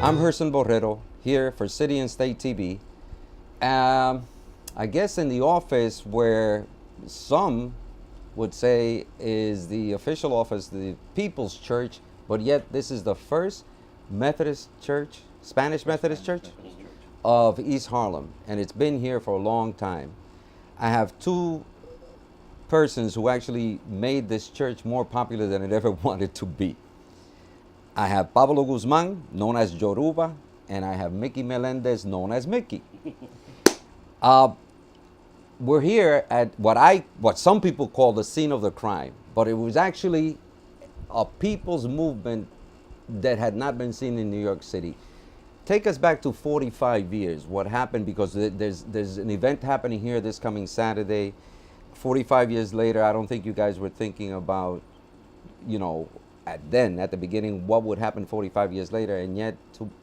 I'm Gerson Borrero here for City and State TV. I guess in the office where some would say is the official office, the People's Church, but yet this is the first Methodist Church, Spanish Methodist Church of East Harlem, and it's been here for a long time. I have two persons who actually made this church more popular than it ever wanted to be. I have Pablo Guzman, known as Yoruba, and I have Mickey Melendez, known as Mickey. We're here at what some people call the scene of the crime, but it was actually a people's movement that had not been seen in New York City. Take us back to 45 years. What happened? Because there's an event happening here this coming Saturday. 45 years later, I don't think you guys were thinking about, at the beginning, what would happen 45 years later, and yet,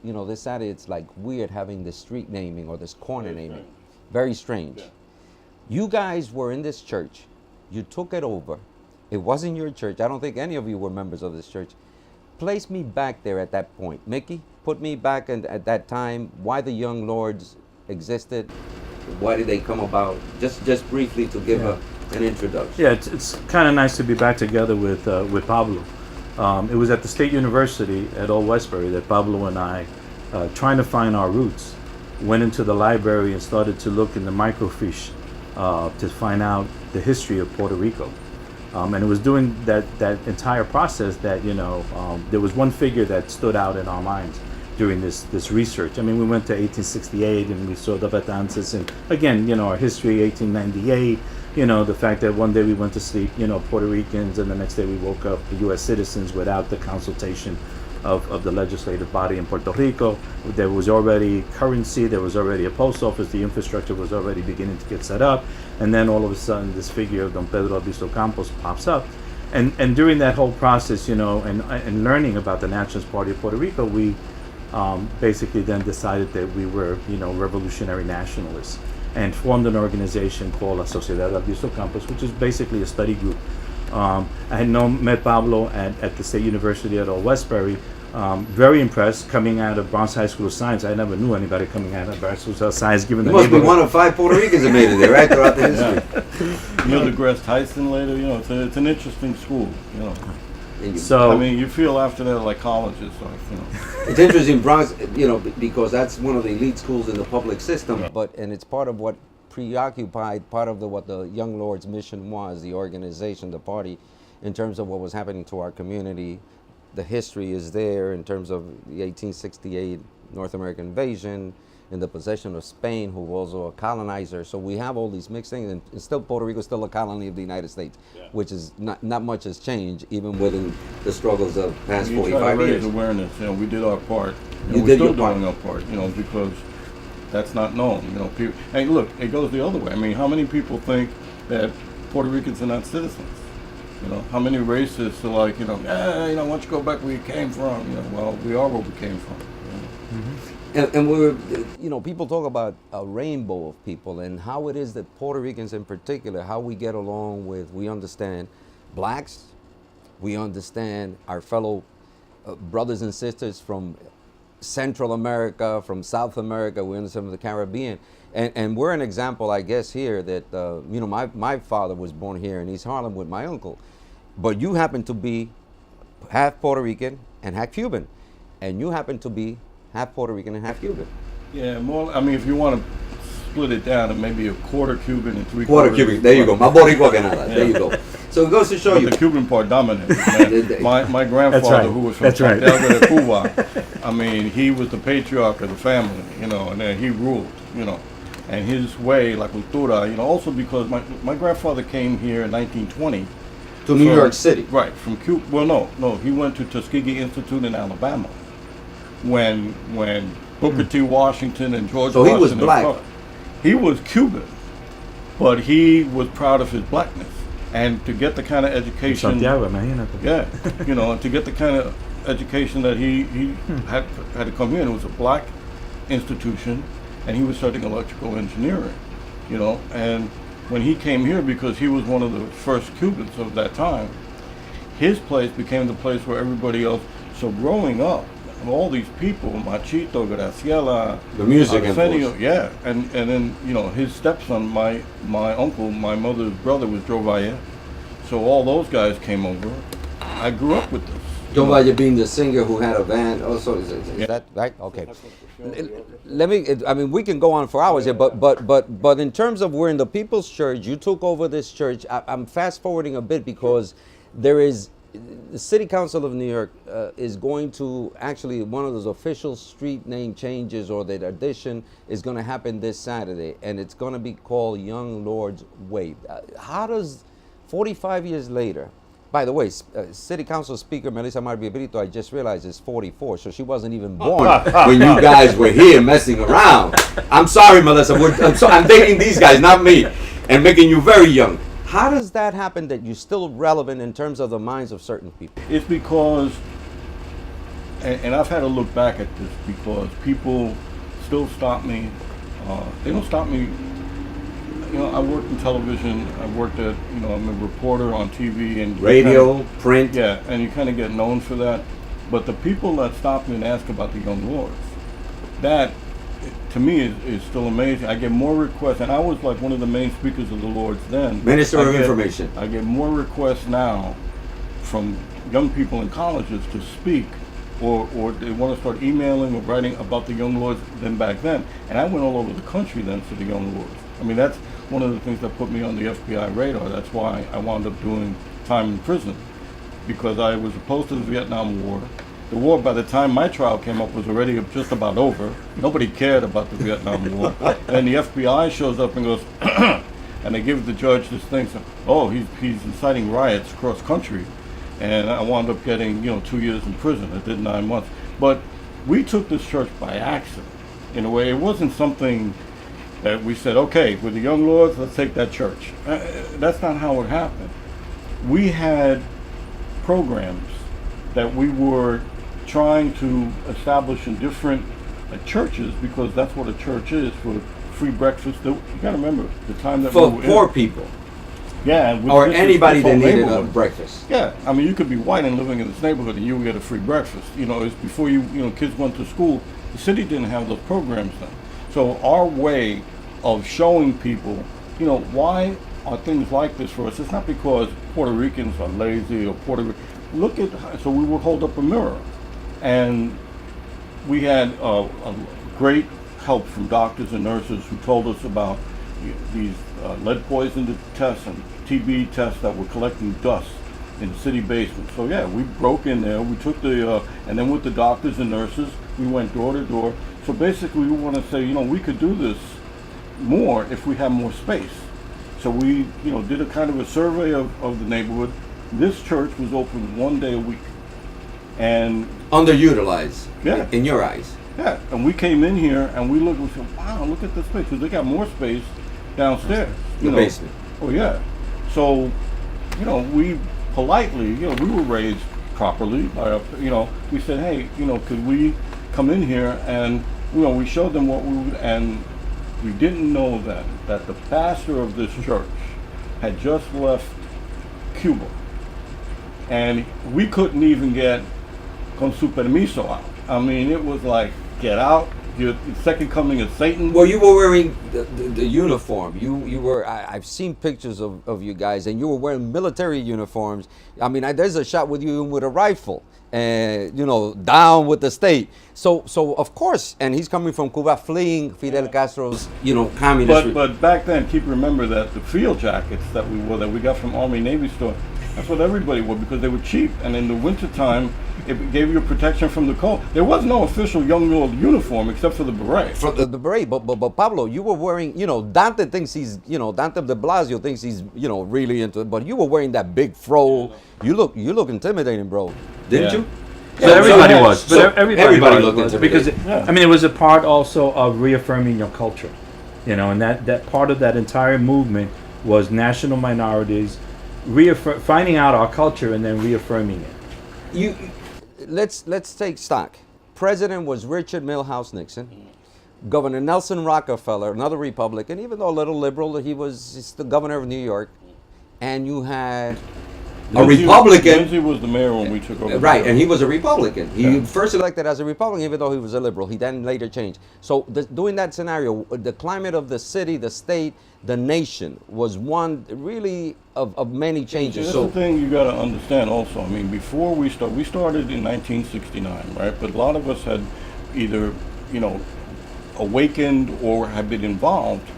this Saturday, it's like weird having this street naming or this corner naming. Very strange. Yeah. You guys were in this church. You took it over. It wasn't your church. I don't think any of you were members of this church. Place me back there at that point. Mickey, put me back at that time. Why the Young Lords existed. Why did they come about? Just briefly to give an introduction. Yeah, it's kind of nice to be back together with Pablo. It was at the State University at Old Westbury that Pablo and I, trying to find our roots, went into the library and started to look in the microfiche to find out the history of Puerto Rico. And it was during that entire process that, there was one figure that stood out in our minds during this research. I mean, we went to 1868 and we saw the Batanzas, and again, our history, 1898, the fact that one day we went to sleep, Puerto Ricans, and the next day we woke up U.S. citizens without the consultation of the legislative body in Puerto Rico. There was already currency, there was already a post office, the infrastructure was already beginning to get set up, and then all of a sudden this figure of Don Pedro Albizu Campos pops up. And during that whole process, and learning about the Nationalist Party of Puerto Rico, we basically then decided that we were, revolutionary nationalists, and formed an organization called La Sociedad Albizu Campos, which is basically a study group. I had met Pablo at the State University at Old Westbury. Very impressed, coming out of Bronx High School of Science. I never knew anybody coming out of Bronx High School of Science, given you the must be one of 5 Puerto Ricans that made it there, right, throughout the history. Neil deGrasse Tyson later, it's an interesting school, So I mean, you feel after that like colleges, It's interesting, Bronx, because that's one of the elite schools in the public system, and it's part of what preoccupied part of what the Young Lords' mission was, the organization, the party, in terms of what was happening to our community. The history is there in terms of the 1868 North American invasion, in the possession of Spain, who was also a colonizer. So we have all these mixed things, and still Puerto Rico is still a colony of the United States, which is not much has changed, even within the struggles of past 45 years. We try to raise awareness. We did our part. You we're did still your part. doing our part, because that's not known. People, hey, look, it goes the other way. I mean, how many people think that Puerto Ricans are not citizens? How many racists are like, why don't you go back where you came from? Well, we are where we came from. And we're, people talk about a rainbow of people and how it is that Puerto Ricans in particular, how we get along we understand blacks, we understand our fellow brothers and sisters from Central America, from South America, we understand from the Caribbean. And we're an example, I guess, here that, my father was born here in East Harlem with my uncle. But you happen to be half Puerto Rican and half Cuban. And you happen to be half Puerto Rican and half Cuban. Yeah, more, if you want to split it down to maybe a quarter Cuban and 3/4 Quarter Cuban, there you go. My Boricua Canada, there you go. So it goes to show but you. the Cuban part dominated. My grandfather, who was from Santiago de Cuba, he was the patriarch of the family, and then he ruled, and his way, la cultura, also because my grandfather came here in 1920. To New York City. Right, from Cuba. Well, no, he went to Tuskegee Institute in Alabama when Booker T. Washington and George Washington. So he was black. He was Cuban, but he was proud of his blackness. And to get the kind of education, Santiago, imagínate. Yeah, to get the kind of education that he had to come here, and it was a black institution, and he was studying electrical engineering, and when he came here, because he was one of the first Cubans of that time, his place became the place where everybody else. So growing up, And all these people, Machito, Graciela, The music Arsenio, influence. yeah, and then his stepson, my uncle, my mother's brother was Joe Valle, so all those guys came over. I grew up with this. Joe Valle being the singer who had a band also, is that right? Okay. Let me, I mean, we can go on for hours here, but in terms of we're in the People's Church, you took over this church. I'm fast forwarding a bit because there is, the City Council of New York is going to actually, one of those official street name changes or the addition is going to happen this Saturday, and it's going to be called Young Lords Way. How does, 45 years later, by the way, City Council Speaker Melissa Marbiabrito, I just realized, is 44, so she wasn't even born when you guys were here messing around. I'm sorry, Melissa. I'm dating these guys, not me, and making you very young. How does that happen that you're still relevant in terms of the minds of certain people? It's because, and I've had to look back at this because people still stop me. They don't stop me. I worked in television. I worked at, I'm a reporter on TV and Radio, print. Yeah, and you kind of get known for that. But the people that stop me and ask about the Young Lords, that to me is still amazing. I get more requests, and I was like one of the main speakers of the Lords then. Minister of Information. I get more requests now from young people in colleges to speak, or they want to start emailing or writing about the Young Lords than back then. And I went all over the country then for the Young Lords. I mean, that's one of the things that put me on the FBI radar. That's why I wound up doing time in prison, because I was opposed to the Vietnam War. The war, by the time my trial came up, was already just about over. Nobody cared about the Vietnam War. And the FBI shows up and goes, and they give the judge this thing, so, oh, he's inciting riots across country. And I wound up getting, 2 years in prison. I did 9 months. But we took this church by accident. In a way, it wasn't something that we said, okay, with the Young Lords, let's take that church. That's not how it happened. We had programs that we were trying to establish in different churches, because that's what a church is, for free breakfast. You got to remember the time that For we were poor people. Yeah. Or anybody that needed a breakfast. Yeah, I mean, you could be white and living in this neighborhood and you would get a free breakfast. It's before kids went to school. The city didn't have those programs then. So our way of showing people, why are things like this for us? It's not because Puerto Ricans are lazy or so we would hold up a mirror. And we had a great help from doctors and nurses who told us about these lead poisoned tests and TB tests that were collecting dust in the city basement. So yeah, we broke in there, we took and then with the doctors and nurses, we went door to door. So basically we want to say, we could do this more if we had more space. So we, did a kind of a survey of the neighborhood. This church was open 1 day a week. And underutilized, yeah, in your eyes. Yeah, and we came in here and we looked and we said, wow, look at this space, because they got more space downstairs. The basement. Oh yeah. So, we politely, we were raised properly by, we said, hey, could we come in here, and, we showed them what we would, and we didn't know then that the pastor of this church had just left Cuba. And we couldn't even get con su permiso out. I mean, it was like, get out, you're the second coming of Satan. Well, you were wearing the uniform. You were, I've seen pictures of you guys, and you were wearing military uniforms. I mean, there's a shot with you with a rifle, and, down with the state. So of course, and he's coming from Cuba, fleeing Fidel Castro's, communist. But back then, remember that the field jackets that we wore, that we got from Army Navy store, that's what everybody wore, because they were cheap. And in the wintertime, it gave you protection from the cold. There was no official Young Lord uniform except for the beret. For the beret, but Pablo, you were wearing, Dante thinks he's, Dante de Blasio thinks he's, really into it, but you were wearing that big fro. You look intimidating, bro. Didn't you? So everybody was. But everybody looked intimidating. Because, it was a part also of reaffirming your culture. And that part of that entire movement was national minorities, finding out our culture and then reaffirming it. Let's take stock. President was Richard Milhouse Nixon. Governor Nelson Rockefeller, another Republican, even though a little liberal, he's the governor of New York. And you had Republican. Lindsay was the mayor when we took over. Right, and he was a Republican. He Yeah. first elected as a Republican, even though he was a liberal. He then later changed. So during that scenario, the climate of the city, the state, the nation was one really of many changes. That's the thing you got to understand also. I mean, before we started in 1969, right? But a lot of us had either, awakened or had been involved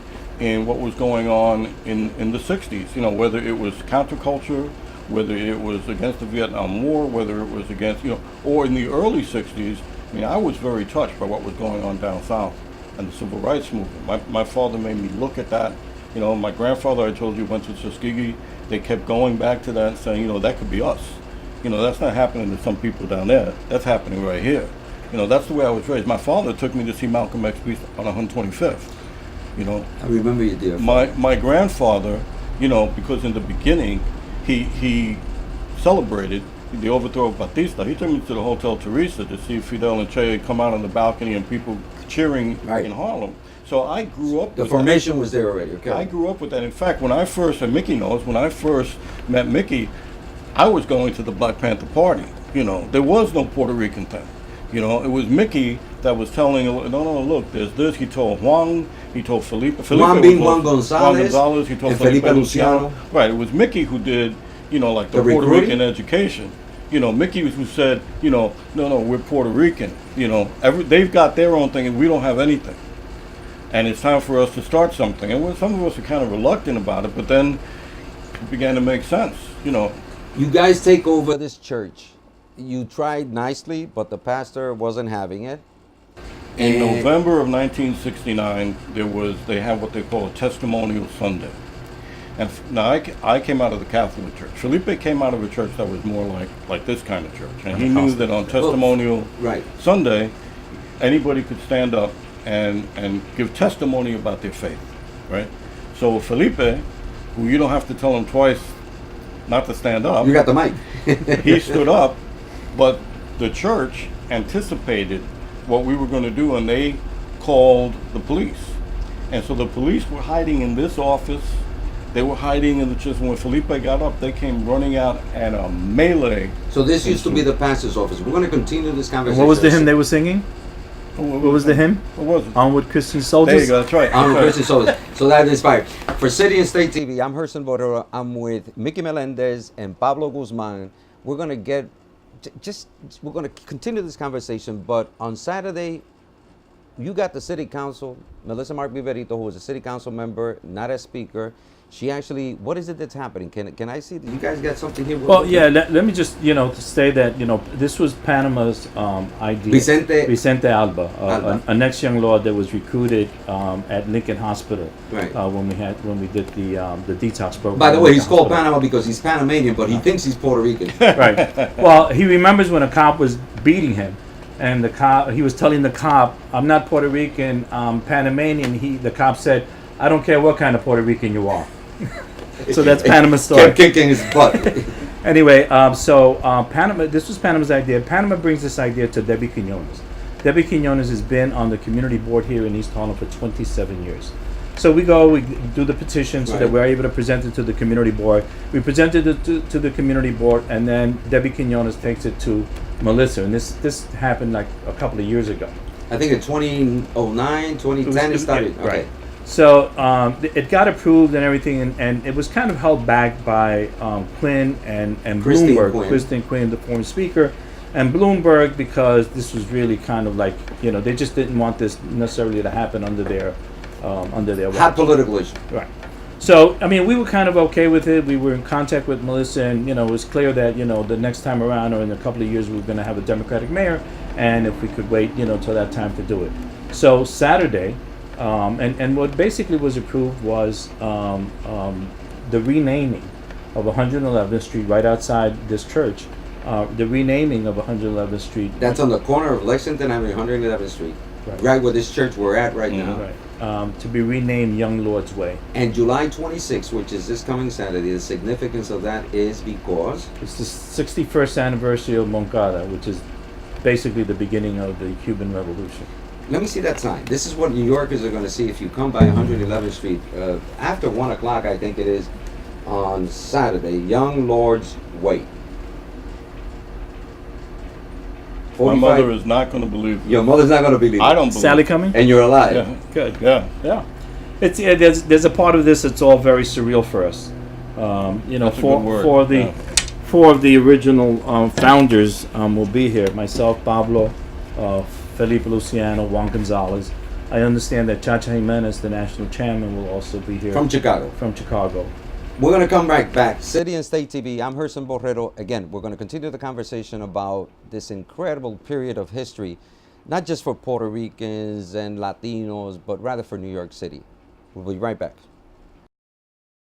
in what was going on in the 60s, whether it was counterculture, whether it was against the Vietnam War, whether it was against, or in the early 60s, I was very touched by what was going on down south and the civil rights movement. My father made me look at that. My grandfather, I told you, went to Tuskegee. They kept going back to that and saying, that could be us. That's not happening to some people down there. That's happening right here. That's the way I was raised. My father took me to see Malcolm X speech on 125th. I remember you did. My grandfather, because in the beginning, he celebrated the overthrow of Batista. He took me to the Hotel Teresa to see Fidel and Che come out on the balcony and people cheering in Harlem. So I grew up. The formation was there already. Okay. I grew up with that. In fact, when I first, and Mickey knows, when I first met Mickey, I was going to the Black Panther Party. There was no Puerto Rican thing. It was Mickey that was telling, no, look, there's this. He told Juan, he told Felipe. Juan Gonzalez, he told and Felipe Luciano. Right, it was Mickey who did, like the Puerto Rican education. Mickey who said, no, we're Puerto Rican. They've got their own thing and we don't have anything. And it's time for us to start something. And some of us are kind of reluctant about it, but then it began to make sense, You guys take over this church. You tried nicely, but the pastor wasn't having it. In November of 1969, they had what they call a testimonial Sunday. And now I came out of the Catholic Church. Felipe came out of a church that was more like this kind of church. And he knew that on testimonial Sunday, anybody could stand up and give testimony about their faith, right? So Felipe, who you don't have to tell him twice not to stand up. You got the mic. He stood up, but the church anticipated what we were going to do, and they called the police. And so the police were hiding in this office. They were hiding in the church. When Felipe got up, they came running out and a melee. So this used to be the pastor's office. We're going to continue this conversation. What was the hymn they were singing? What was the hymn? What was it? Onward Christian Soldiers? There you go, that's right. Onward Christian Soldiers. So that inspired. For City and State TV, I'm Gerson Borrero. I'm with Mickey Melendez and Pablo Guzman. We're going to we're going to continue this conversation, but on Saturday, you got the city council, Melissa Mark Viverito, who was a city council member, not a speaker. She actually, what is it that's happening? Can I see? You guys got something here? Well, yeah. Let me just to say that this was Panama's idea. Vicente Alba, a next young law that was recruited at Lincoln Hospital. Right. When we did the detox program. By the way, he's called Panama because he's Panamanian, but he thinks he's Puerto Rican. Right. Well, he remembers when a cop was beating him. And he was telling the cop, "I'm not Puerto Rican, I'm Panamanian." The cop said, "I don't care what kind of Puerto Rican you are." So that's Panama's story. Kept kicking his butt. Anyway, Panama. This was Panama's idea. Panama brings this idea to Debbie Quinones. Debbie Quinones has been on the community board here in East Harlem for 27 years. So we do the petition so that we're able to present it to the community board. We presented it to the community board, and then Debbie Quinones takes it to Melissa. And this happened like a couple of years ago. I think in 2009, 2010 it started. Okay. Right. So it got approved and everything, and it was kind of held back by Quinn and Bloomberg. Christine Quinn, the former speaker, and Bloomberg, because this was really kind of like, they just didn't want this necessarily to happen under their hot political issue. Right. So, we were kind of okay with it. We were in contact with Melissa, and, it was clear that, the next time around or in a couple of years, we were going to have a Democratic mayor, and if we could wait, till that time to do it. So Saturday, and what basically was approved was the renaming of 111th Street right outside this church. The renaming of 111th Street. That's on the corner of Lexington Avenue, 111th Street. Right where this church we're at right now. Right. To be renamed Young Lord's Way. And July 26th, which is this coming Saturday, the significance of that is because? It's the 61st anniversary of Moncada, which is basically the beginning of the Cuban Revolution. Let me see that sign. This is what New Yorkers are going to see if you come by 111th Street. After 1 o'clock, I think it is, on Saturday, Young Lord's Way. My mother is not going to believe it. Your mother's not going to believe it. I don't believe Sally it. coming? And you're alive. Yeah. Good. Yeah. Yeah. It's there's a part of this that's all very surreal for us. You know, That's a good word. for the Yeah. four of the original founders will be here. Myself, Pablo, Felipe Luciano, Juan Gonzalez. I understand that Chacha Jimenez, the national chairman, will also be here From Chicago. From Chicago. We're going to come right back. City and State TV. I'm Gerson Borrero. Again, we're going to continue the conversation about this incredible period of history, not just for Puerto Ricans and Latinos, but rather for New York City. We'll be right back.